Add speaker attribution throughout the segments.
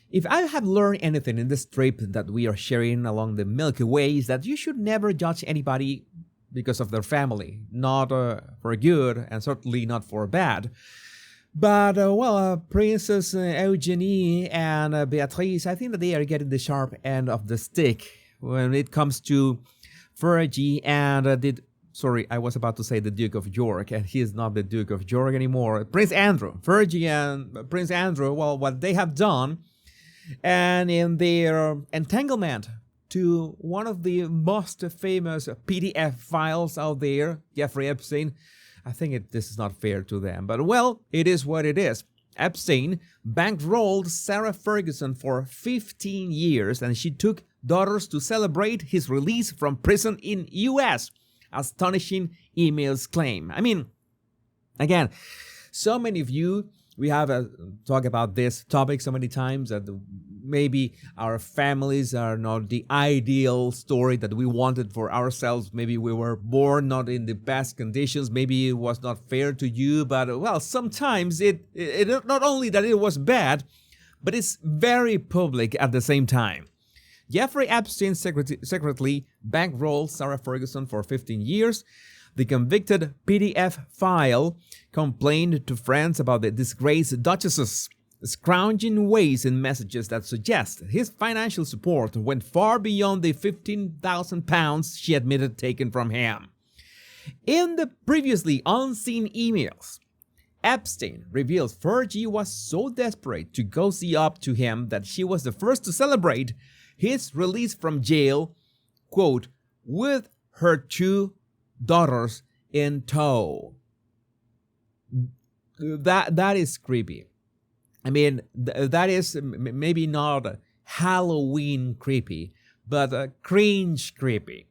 Speaker 1: If I have learned anything in this trip that we are sharing along the Milky Way is that you should never judge anybody because of their family, not for good and certainly not for bad. But, Princess Eugenie and Beatrice, I think that they are getting the sharp end of the stick when it comes to Fergie and sorry, I was about to say the Duke of York, and he is not the Duke of York anymore. Prince Andrew. Fergie and Prince Andrew, well, what they have done, and in their entanglement to one of the most famous PDF files out there, Jeffrey Epstein, I think this is not fair to them. But, well, it is what it is. Epstein bankrolled Sarah Ferguson for 15 years, and she took daughters to celebrate his release from prison in U.S., astonishing emails claim. I mean, again, so many of you, we have talked about this topic so many times that maybe our families are not the ideal story that we wanted for ourselves. Maybe we were born not in the best conditions. Maybe it was not fair to you. But, well, sometimes it not only that it was bad, but it's very public at the same time. Jeffrey Epstein secretly bankrolled Sarah Ferguson for 15 years. The convicted PDF file complained to friends about the disgraced duchess's scrounging ways and messages that suggest his financial support went far beyond the £15,000 she admitted taken from him. In the previously unseen emails, Epstein reveals Fergie was so desperate to cozy up to him that she was the first to celebrate his release from jail, quote, with her 2 daughters in tow. That is creepy. I mean, that is maybe not Halloween creepy, but cringe creepy.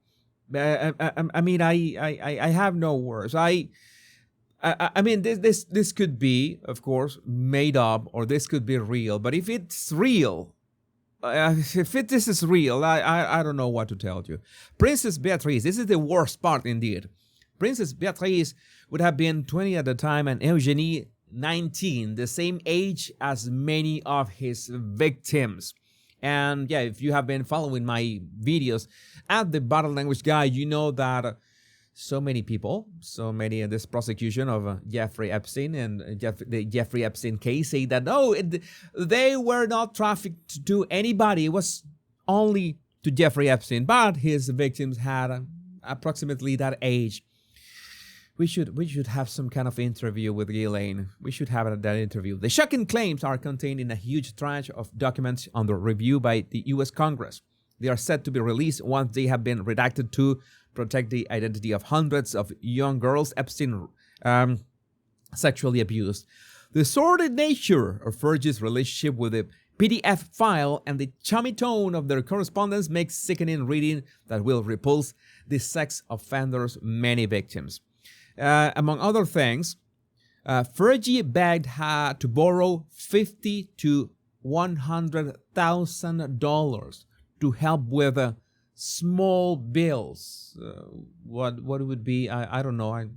Speaker 1: I mean, I have no words. I mean, this could be, of course, made up, or this could be real. But if it's real, this is real, I don't know what to tell you. Princess Beatrice, this is the worst part indeed. Princess Beatrice would have been 20 at the time and Eugenie 19, the same age as many of his victims. And yeah, if you have been following my videos at the Battle Language Guide, you know that so many people, in this prosecution of Jeffrey Epstein and the Jeffrey Epstein case say that, no, they were not trafficked to anybody. It was only to Jeffrey Epstein, but his victims had approximately that age. We should have some kind of interview with Ghislaine. We should have that interview. The shocking claims are contained in a huge tranche of documents under review by the U.S. Congress. They are set to be released once they have been redacted to protect the identity of hundreds of young girls Epstein sexually abused. The sordid nature of Fergie's relationship with the PDF file and the chummy tone of their correspondence makes sickening reading that will repulse the sex offender's many victims. Among other things, Fergie begged her to borrow $50,000 to $100,000 to help with small bills. What it would be, I don't know.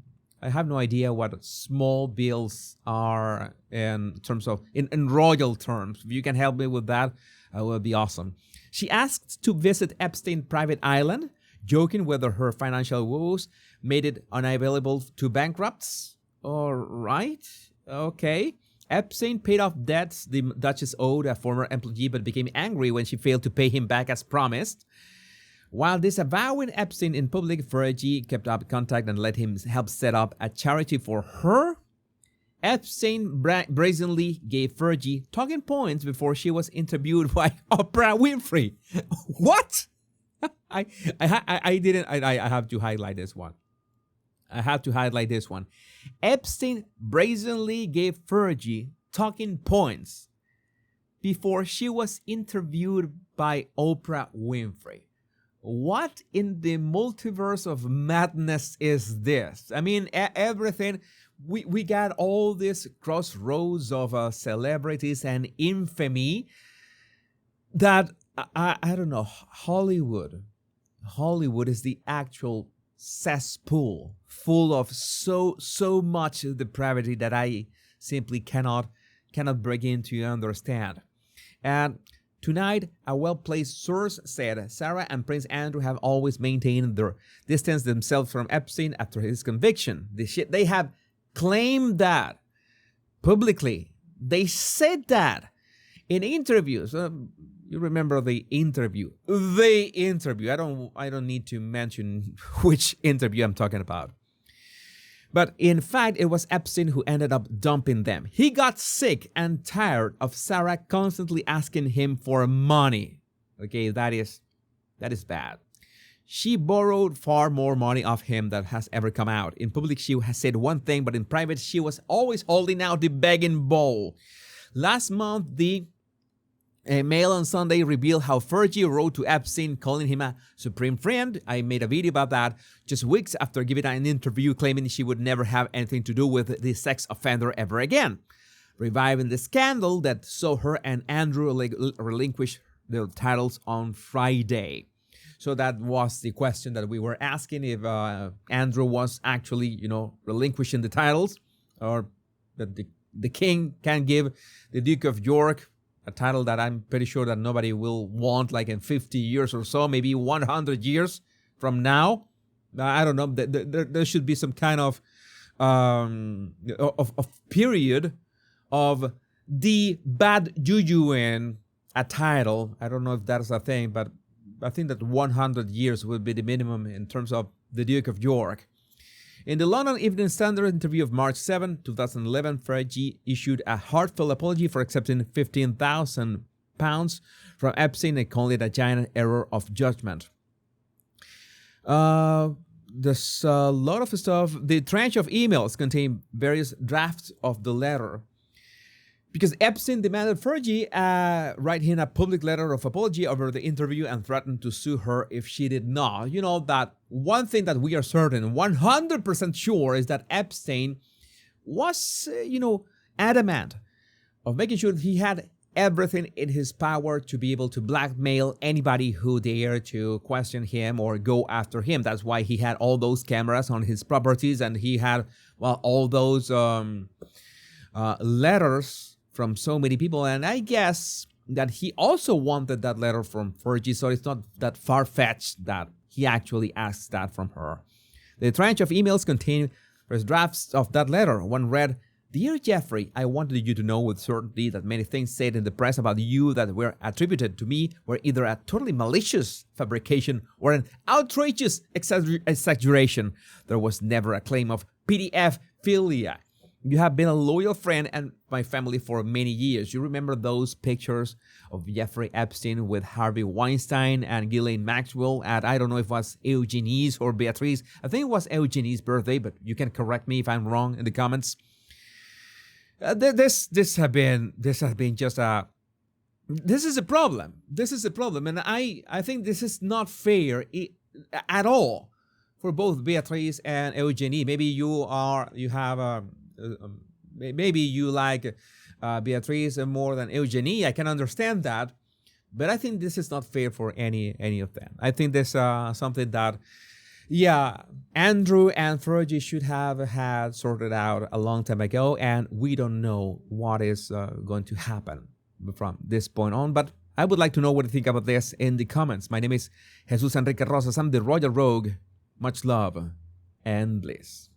Speaker 1: I have no idea what small bills are in terms of, in royal terms. If you can help me with that, it would be awesome. She asked to visit Epstein private island, joking whether her financial woes made it unavailable to bankrupts. All right, okay. Epstein paid off debts the Duchess owed a former employee, but became angry when she failed to pay him back as promised. While disavowing Epstein in public, Fergie kept up contact and let him help set up a charity for her. Epstein brazenly gave Fergie talking points before she was interviewed by Oprah Winfrey. What? I have to highlight this one. Epstein brazenly gave Fergie talking points before she was interviewed by Oprah Winfrey. What in the multiverse of madness is this? I mean, everything, we got all these crossroads of celebrities and infamy that, I don't know, Hollywood is the actual cesspool full of so much depravity that I simply cannot begin to understand. And tonight, a well-placed source said Sarah and Prince Andrew have always maintained their distance themselves from Epstein after his conviction. They have claimed that publicly. They said that in interviews. You remember the interview. The interview. I don't need to mention which interview I'm talking about. But in fact, it was Epstein who ended up dumping them. He got sick and tired of Sarah constantly asking him for money. Okay, that is bad. She borrowed far more money off him than has ever come out. In public, she has said one thing, but in private, she was always holding out the begging bowl. Last month, the Mail on Sunday revealed how Fergie wrote to Epstein calling him a supreme friend. I made a video about that just weeks after giving an interview claiming she would never have anything to do with the sex offender ever again, reviving the scandal that saw her and Andrew relinquish their titles on Friday. So that was the question that we were asking, if Andrew was actually, relinquishing the titles, or that the king can give the Duke of York a title that I'm pretty sure that nobody will want, like in 50 years or so, maybe 100 years from now. I don't know. There should be some kind of period of the bad juju in a title. I don't know if that's a thing, but I think that 100 years would be the minimum in terms of the Duke of York. In the London Evening Standard interview of March 7, 2011, Fergie issued a heartfelt apology for accepting £15,000 from Epstein and calling it a giant error of judgment. There's a lot of stuff. The tranche of emails contain various drafts of the letter, because Epstein demanded Fergie write him a public letter of apology over the interview and threatened to sue her if she did not. You know, that one thing that we are certain, 100% sure, is that Epstein was, adamant of making sure that he had everything in his power to be able to blackmail anybody who dared to question him or go after him. That's why he had all those cameras on his properties, and he had, all those letters from so many people. And I guess that he also wanted that letter from Fergie, so it's not that far-fetched that he actually asked that from her. The tranche of emails contained first drafts of that letter. One read, "Dear Jeffrey, I wanted you to know with certainty that many things said in the press about you that were attributed to me were either a totally malicious fabrication or an outrageous exaggeration. There was never a claim of pedophilia. You have been a loyal friend and my family for many years. You remember those pictures of Jeffrey Epstein with Harvey Weinstein and Ghislaine Maxwell at, I don't know if it was Eugenie's or Beatrice. I think it was Eugenie's birthday, but you can correct me if I'm wrong in the comments. This is a problem. This is a problem, and I think this is not fair at all for both Beatrice and Eugenie. Maybe maybe you like Beatrice more than Eugenie. I can understand that, but I think this is not fair for any of them. I think there's something that, Andrew and Fergie should have had sorted out a long time ago, and we don't know what is going to happen from this point on. But I would like to know what you think about this in the comments. My name is Jesus Enrique Rosas. I'm the Royal Rogue. Much love and bliss.